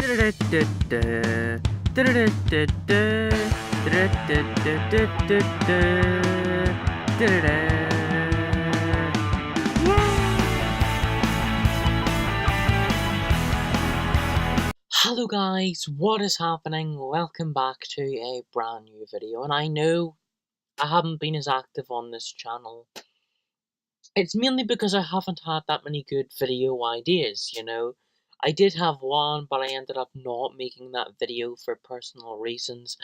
Hello guys, what is happening? Welcome back to a brand new video, and I know I haven't been as active on this channel. It's mainly because I haven't had that many good video ideas, I did have one, but I ended up not making that video for personal reasons.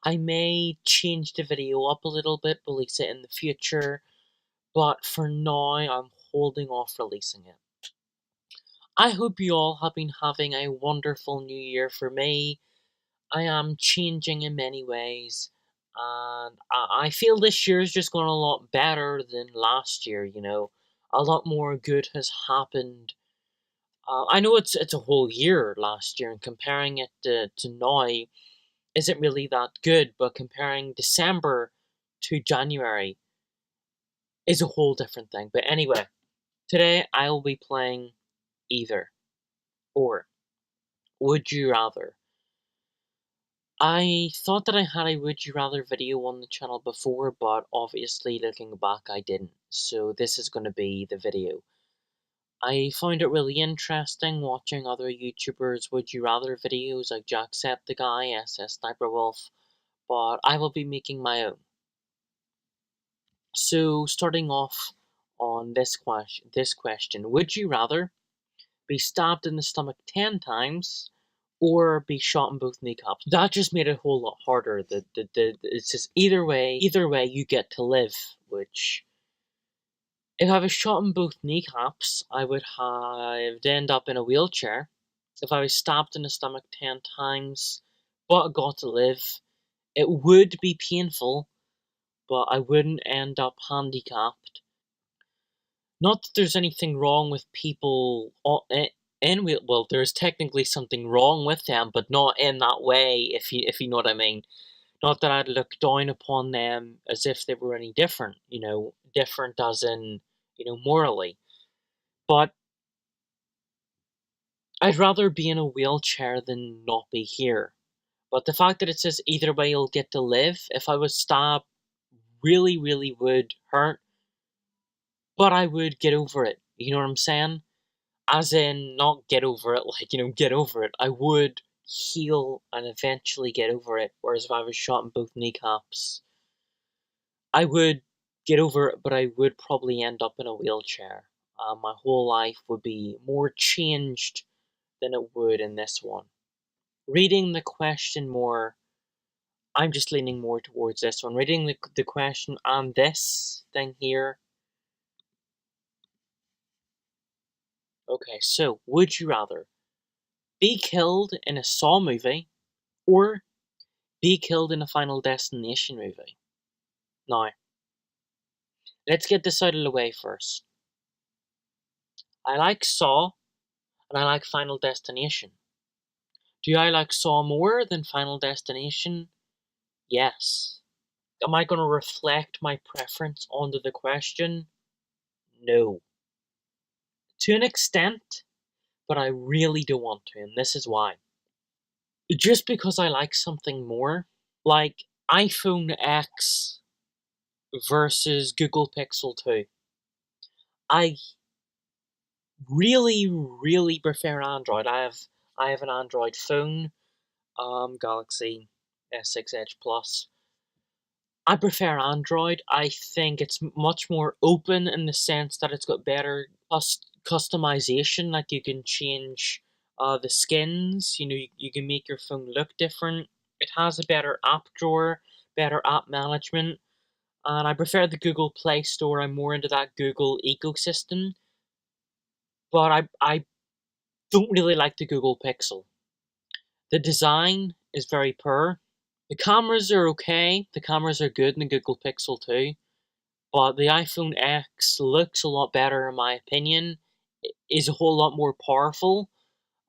I may change the video up a little bit, release it in the future, but for now I'm holding off releasing it. I hope you all have been having a wonderful new year. For me, I am changing in many ways, and I feel this year is just going a lot better than last year, A lot more good has happened. I know it's a whole year last year, and comparing it to now isn't really that good, but comparing December to January is a whole different thing. But anyway, today I will be playing either or. Would you rather? I thought that I had a Would You Rather video on the channel before, but obviously looking back I didn't, so this is going to be the video. I find it really interesting watching other YouTubers' Would You Rather videos like Jacksepticeye, SS Sniper Wolf, but I will be making my own. So starting off on this question, would you rather be stabbed in the stomach 10 times or be shot in both kneecaps? That just made it a whole lot harder. It's just either way you get to live, which, if I was shot in both kneecaps, I would have to end up in a wheelchair. If I was stabbed in the stomach 10 times, but got to live, it would be painful, but I wouldn't end up handicapped. Not that there's anything wrong with people well, there's technically something wrong with them, but not in that way, if you know what I mean. Not that I'd look down upon them as if they were any different, different as in, morally. But I'd rather be in a wheelchair than not be here. But the fact that it says either way you'll get to live, if I was stabbed, really, really would hurt, but I would get over it. You know what I'm saying? As in, not get over it, like, get over it. I would heal and eventually get over it, whereas if I was shot in both kneecaps, I would get over it, but I would probably end up in a wheelchair. My whole life would be more changed than it would in this one. Reading the question more, I'm just leaning more towards this one. Reading the question and this thing here. Okay, so, would you rather be killed in a Saw movie or be killed in a Final Destination movie? Now, let's get this out of the way first. I like Saw, and I like Final Destination. Do I like Saw more than Final Destination? Yes. Am I going to reflect my preference onto the question? No. To an extent, but I really don't want to, and this is why. Just because I like something more, like iPhone X versus Google Pixel 2. I really, really prefer Android. I have an Android phone, Galaxy S6 Edge Plus. I prefer Android. I think it's much more open in the sense that it's got better customization. Like, you can change the skins. You can make your phone look different. It has a better app drawer, better app management, and I prefer the Google Play Store. I'm more into that Google ecosystem. But I don't really like the Google Pixel. The design is very poor. The cameras are okay. The cameras are good in the Google Pixel 2. But the iPhone X looks a lot better in my opinion. It is a whole lot more powerful.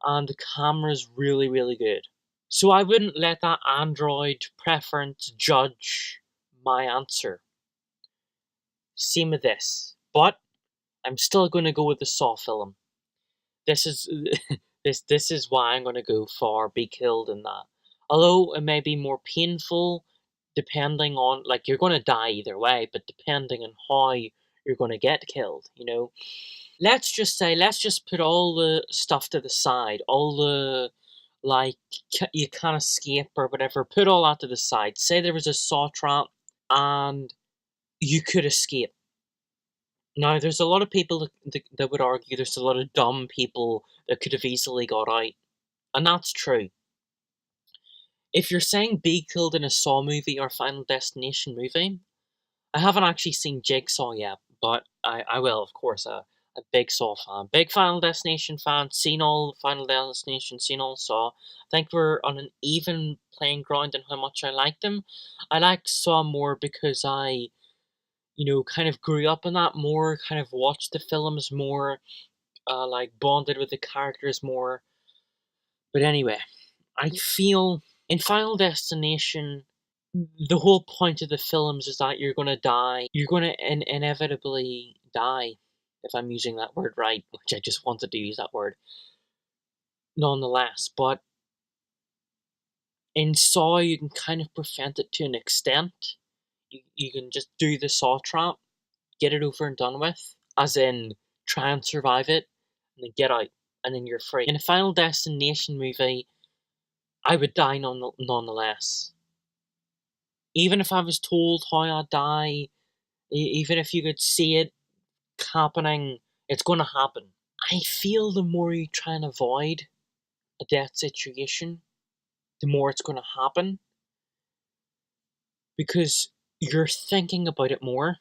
And the camera's really, really good. So I wouldn't let that Android preference judge my answer. Same with this. But I'm still going to go with the Saw film. This is This is why I'm gonna go for be killed in that. Although it may be more painful, depending on, like, you're gonna die either way, but depending on how you're gonna get killed, you know. Let's just put all the stuff to the side, all the, like, you can't escape or whatever. Put all that to the side. Say there was a saw trap and you could escape. Now, there's a lot of people that would argue there's a lot of dumb people that could have easily got out, and that's true. If you're saying be killed in a Saw movie or Final Destination movie, I haven't actually seen Jigsaw yet, but I will, of course. A big Saw fan, big Final Destination fan, seen all Final Destination, seen all Saw. I think we're on an even playing ground in how much I like them. I like Saw more because I, kind of grew up in that more, kind of watched the films more, like bonded with the characters more. But anyway, I feel in Final Destination, the whole point of the films is that you're gonna die. You're gonna inevitably die, if I'm using that word right, which I just wanted to use that word. Nonetheless, but in Saw, you can kind of prevent it to an extent. You can just do the Saw trap, get it over and done with, as in try and survive it, and then get out, and then you're free. In a Final Destination movie, I would die nonetheless. Even if I was told how I'd die, even if you could see it happening, it's going to happen. I feel the more you try and avoid a death situation, the more it's going to happen because you're thinking about it more.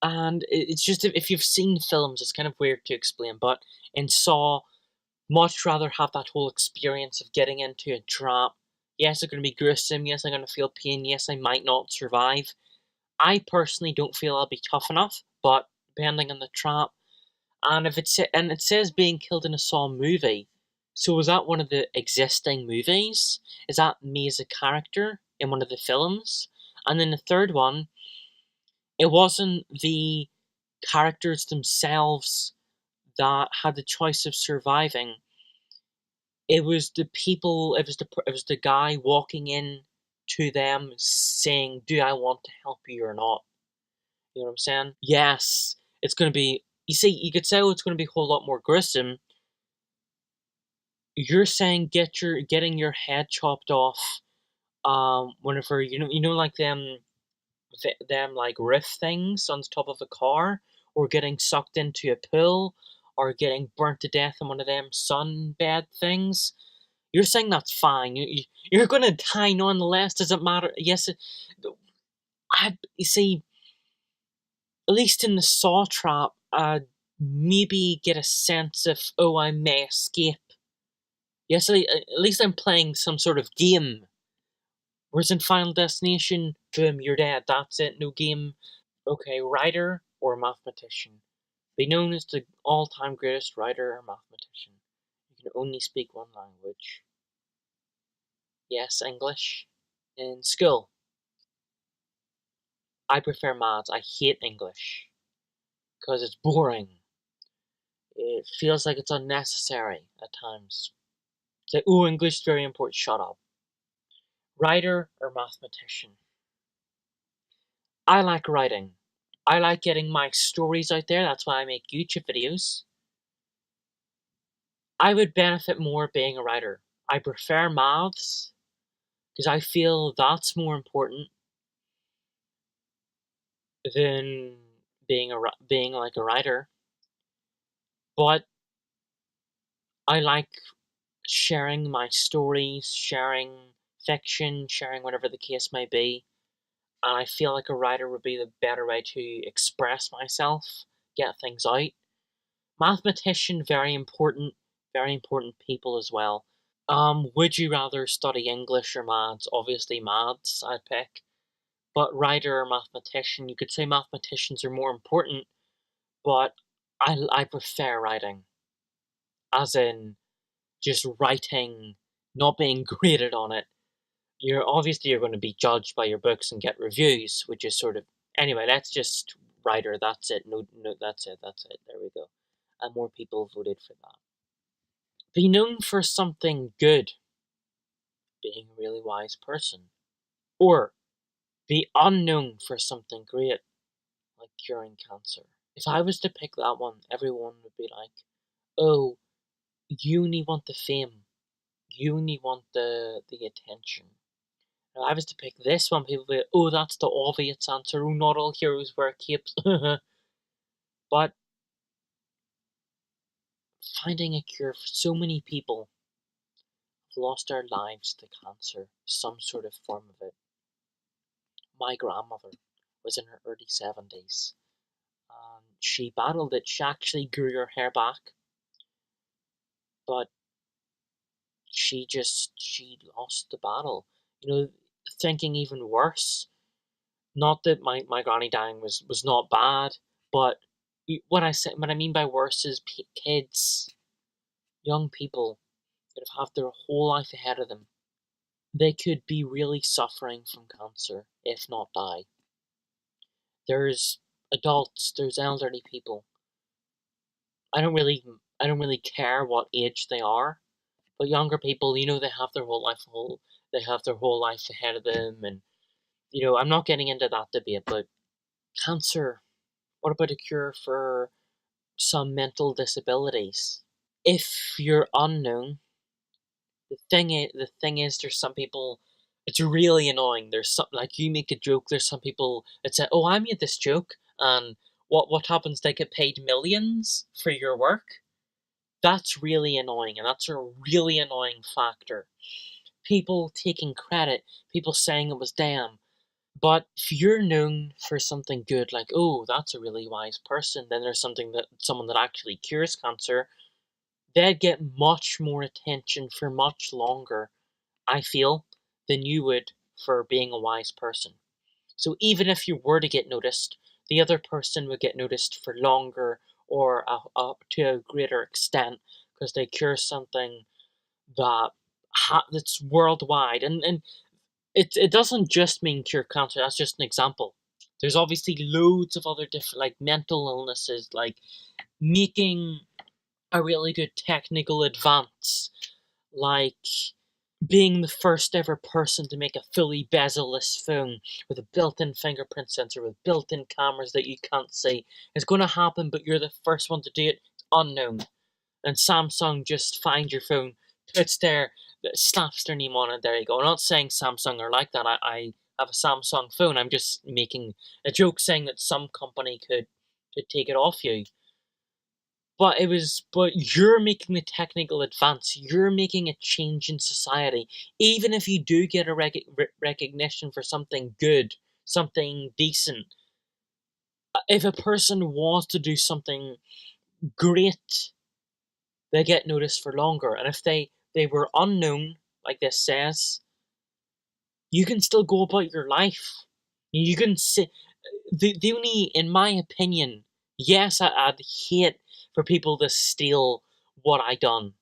And it's just, if you've seen films, it's kind of weird to explain, but in Saw, much rather have that whole experience of getting into a trap. Yes, it's going to be gruesome. Yes, I'm going to feel pain. Yes, I might not survive. I personally don't feel I'll be tough enough, but depending on the trap, and if it says being killed in a Saw movie, so was that one of the existing movies? Is that me as a character in one of the films? And then the third one, it wasn't the characters themselves that had the choice of surviving. It was the people. It was the guy walking in to them saying, "Do I want to help you or not?" You know what I'm saying? Yes, it's gonna be. You see, you could say, "Oh, it's gonna be a whole lot more gruesome." You're saying getting your head chopped off. Whenever like them like riff things on the top of a car, or getting sucked into a pool, or getting burnt to death in one of them sunbed things. You're saying that's fine. You're gonna die nonetheless. Does it matter? Yes. You see, at least in the Saw trap, maybe get a sense of, oh, I may escape. Yes, at least I'm playing some sort of game. Whereas in Final Destination, boom, you're dead. That's it. No game. Okay, writer or mathematician. Be known as the all-time greatest writer or mathematician. You can only speak one language. Yes, English. In school, I prefer maths. I hate English because it's boring. It feels like it's unnecessary at times. Say, oh, English is very important. Shut up. Writer or mathematician? I like writing. I like getting my stories out there. That's why I make YouTube videos. I would benefit more being a writer. I prefer maths because I feel that's more important than being like a writer. But I like sharing my stories, sharing fiction, sharing whatever the case may be. And I feel like a writer would be the better way to express myself, get things out. Mathematician, very important people as well. Would you rather study English or maths? Obviously maths, I'd pick. But writer or mathematician, you could say mathematicians are more important, but I prefer writing. As in, just writing, not being graded on it. You're going to be judged by your books and get reviews, which is sort of, anyway. That's just writer. That's it. No, that's it. There we go. and more people voted for that. Be known for something good, being a really wise person, or be unknown for something great, like curing cancer. If I was to pick that one, everyone would be like, oh, you only want the fame, you only want the attention. If I was to pick this one, people would be, oh, that's the obvious answer, oh, not all heroes wear capes. But finding a cure for so many people have lost their lives to cancer, some sort of form of it. My grandmother was in her early 70s. She battled it. She actually grew her hair back, but she lost the battle. Thinking even worse. Not that my granny dying was not bad, but what I mean by worse is kids, young people that have their whole life ahead of them. They could be really suffering from cancer, if not die. There's adults, there's elderly people. I don't really care what age they are, but younger people, they have their whole life ahead of them, and I'm not getting into that debate, but cancer. What about a cure for some mental disabilities? If you're unknown, the thing is, there's some people. It's really annoying. There's some like you make a joke. There's some people that say, "Oh, I made this joke," and what happens? They get paid millions for your work. That's really annoying, and that's a really annoying factor. People taking credit, people saying it was them. But if you're known for something good, like, oh, that's a really wise person, then there's someone that actually cures cancer, they'd get much more attention for much longer, I feel, than you would for being a wise person. So even if you were to get noticed, the other person would get noticed for longer or to a greater extent because they cure something that's worldwide. And it doesn't just mean cure cancer, that's just an example. There's obviously loads of other different, like mental illnesses, like making a really good technical advance, like being the first ever person to make a fully bezel-less phone with a built-in fingerprint sensor with built-in cameras that you can't see. It's going to happen, but you're the first one to do it. It's unknown. And Samsung just finds your phone, puts slaps their name on it. There you go. I'm not saying Samsung are like that. I have a Samsung phone. I'm just making a joke saying that some company could take it off you. But you're making the technical advance. You're making a change in society. Even if you do get a recognition for something good, something decent, if a person wants to do something great, they get noticed for longer. And if they were unknown, like this says, you can still go about your life. You can see the only, in my opinion, yes, I'd hate for people to steal what I done.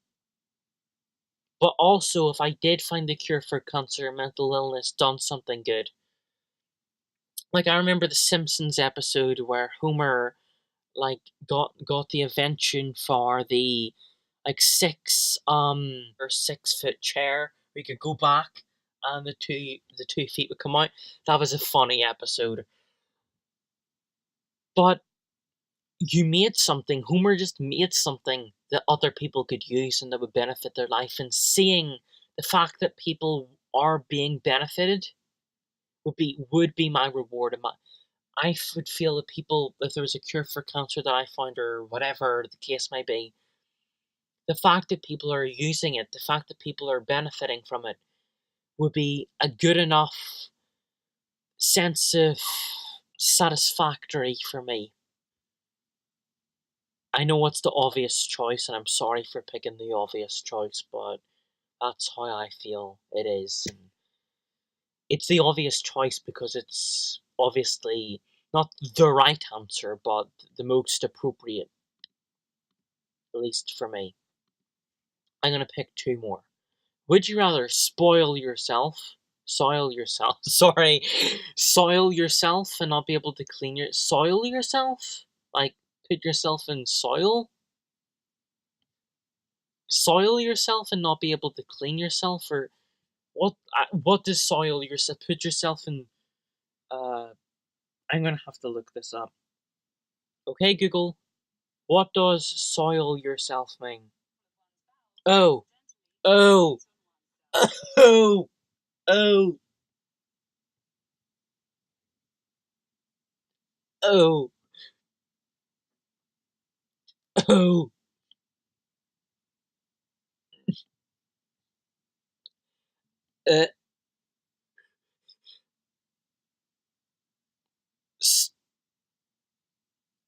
But also, if I did find the cure for cancer or mental illness, done something good. Like I remember the Simpsons episode where Homer like got the invention for the like 6 foot chair where you could go back and the 2 feet would come out. That was a funny episode. But Homer just made something that other people could use and that would benefit their life, and seeing the fact that people are being benefited would be my reward. And I would feel that people, if there was a cure for cancer that I found or whatever the case may be, the fact that people are using it, the fact that people are benefiting from it, would be a good enough sense of satisfactory for me. I know it's the obvious choice, and I'm sorry for picking the obvious choice, but that's how I feel it is. And it's the obvious choice because it's obviously not the right answer, but the most appropriate, at least for me. I'm gonna pick two more. Would you rather soil yourself, sorry, soil yourself and not be able to soil yourself? Like, put yourself in soil? soil yourself and not be able to clean yourself, or what does soil yourself? Put yourself in. I'm gonna have to look this up. Okay, Google. What does soil yourself mean? Oh, oh, oh, oh, oh, oh. Uh,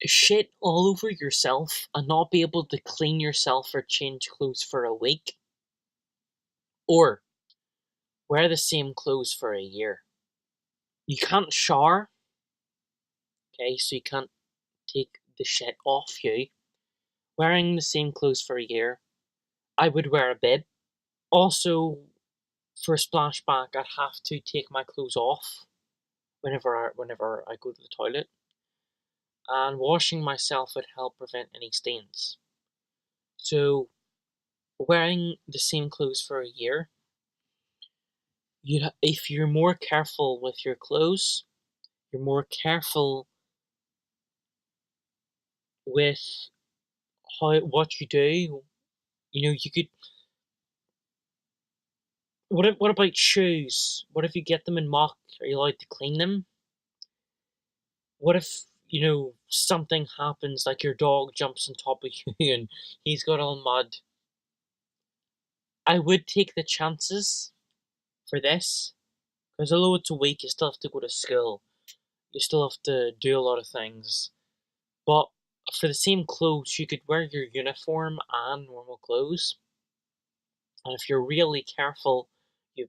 shit all over yourself and not be able to clean yourself or change clothes for a week, or wear the same clothes for a year. You can't shower, okay, so you can't take the shit off you. Wearing the same clothes for a year, I would wear a bib. Also, for a splashback, I'd have to take my clothes off whenever I go to the toilet, and washing myself would help prevent any stains. So, wearing the same clothes for a year, if you're more careful with your clothes, you're more careful with what you do. You could. What about shoes? What if you get them in muck? Are you allowed to clean them? What if something happens, like your dog jumps on top of you and he's got all mud? I would take the chances for this, because although it's a week, you still have to go to school. You still have to do a lot of things. But for the same clothes, you could wear your uniform and normal clothes. And if you're really careful, you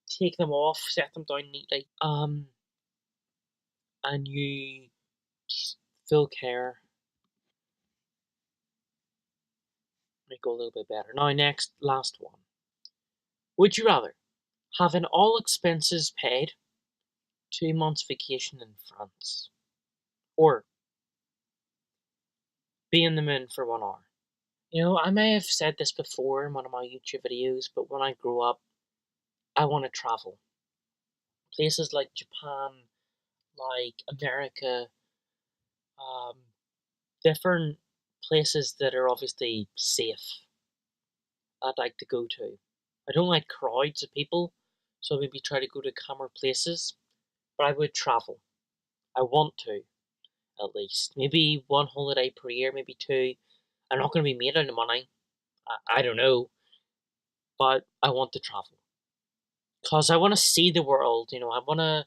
take them off, set them down neatly, and you just full care, make it go a little bit better. Now, last one. Would you rather have an all expenses paid 2 months vacation in France, or be in the moon for 1 hour? I may have said this before in one of my YouTube videos, but when I grow up, I want to travel. Places like Japan, like America, um, different places that are obviously safe, I'd like to go to. I don't like crowds of people, so maybe try to go to calmer places, but I would travel. I want to, at least. Maybe one holiday per year, maybe two. I'm not going to be made out of money. I don't know, but I want to travel. Because I want to see the world, I want to.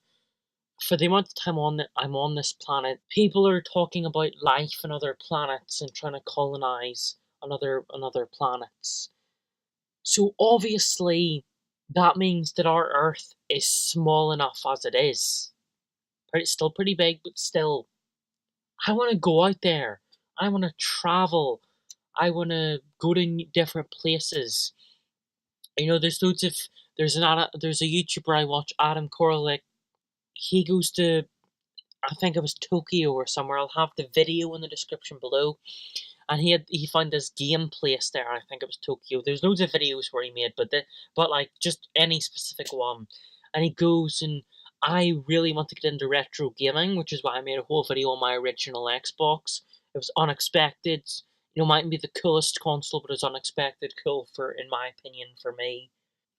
For the amount of time I'm on this planet, people are talking about life on other planets and trying to colonize on other planets. So obviously, that means that our Earth is small enough as it is. It's still pretty big, but still, I want to go out there. I want to travel. I want to go to different places. There's a YouTuber I watch, Adam Koralik. He goes to, I think it was Tokyo or somewhere. I'll have the video in the description below. And he found this game place there. I think it was Tokyo. There's loads of videos where he made, but like just any specific one. And he goes, and I really want to get into retro gaming, which is why I made a whole video on my original Xbox. It was unexpected. Mightn't be the coolest console, but it's unexpected cool, in my opinion, for me.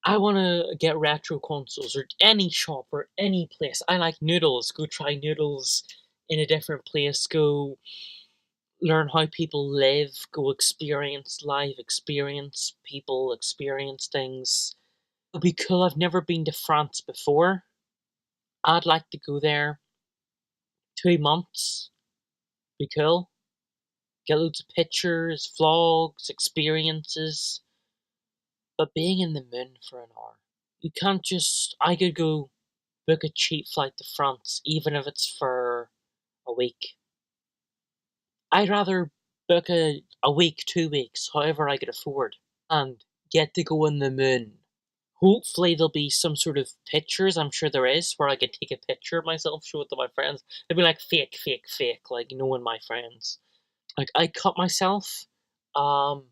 I want to get retro consoles, or any shop or any place. I like noodles. Go try noodles in a different place. Go learn how people live. Go experience life. Experience people. Experience things. It'll be cool. I've never been to France before. I'd like to go there. 2 months. Be cool. Get loads of pictures, vlogs, experiences. But being in the moon for an hour. You can't just. I could go book a cheap flight to France, even if it's for a week. I'd rather book a week, 2 weeks, however I could afford, and get to go on the moon. Hopefully there'll be some sort of pictures, I'm sure there is, where I could take a picture of myself, show it to my friends. They'd be like fake, fake, fake, like knowing my friends. Like I cut myself, um,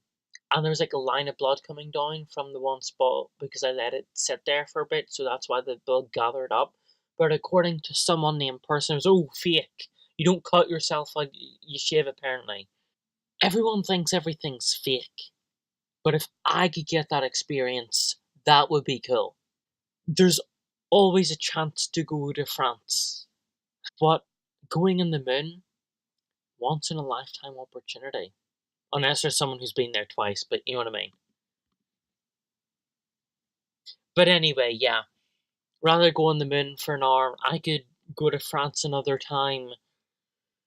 and there was like a line of blood coming down from the one spot because I let it sit there for a bit, so that's why the blood gathered up. But according to some unnamed person, it was fake. You don't cut yourself like you shave, apparently. Everyone thinks everything's fake, but if I could get that experience, that would be cool. There's always a chance to go to France, but going on the moon, once in a lifetime opportunity. Unless there's someone who's been there twice, but you know what I mean. But anyway, yeah. Rather go on the moon for an hour, I could go to France another time.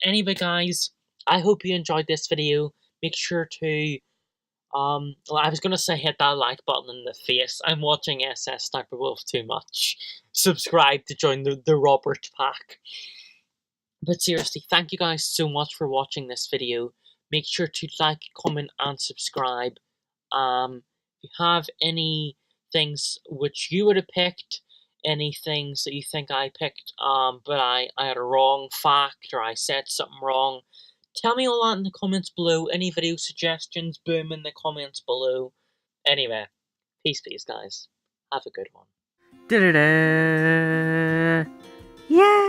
Anyway, guys, I hope you enjoyed this video. Make sure to, well, I was gonna say hit that like button in the face. I'm watching SS Sniper Wolf too much. Subscribe to join the Robert Pack. But seriously, thank you guys so much for watching this video. Make sure to like, comment, and subscribe. If you have any things which you would have picked, any things that you think I picked, but I had a wrong fact or I said something wrong, tell me all that in the comments below. Any video suggestions, boom in the comments below. Anyway, peace, guys. Have a good one. Da-da-da. Yeah.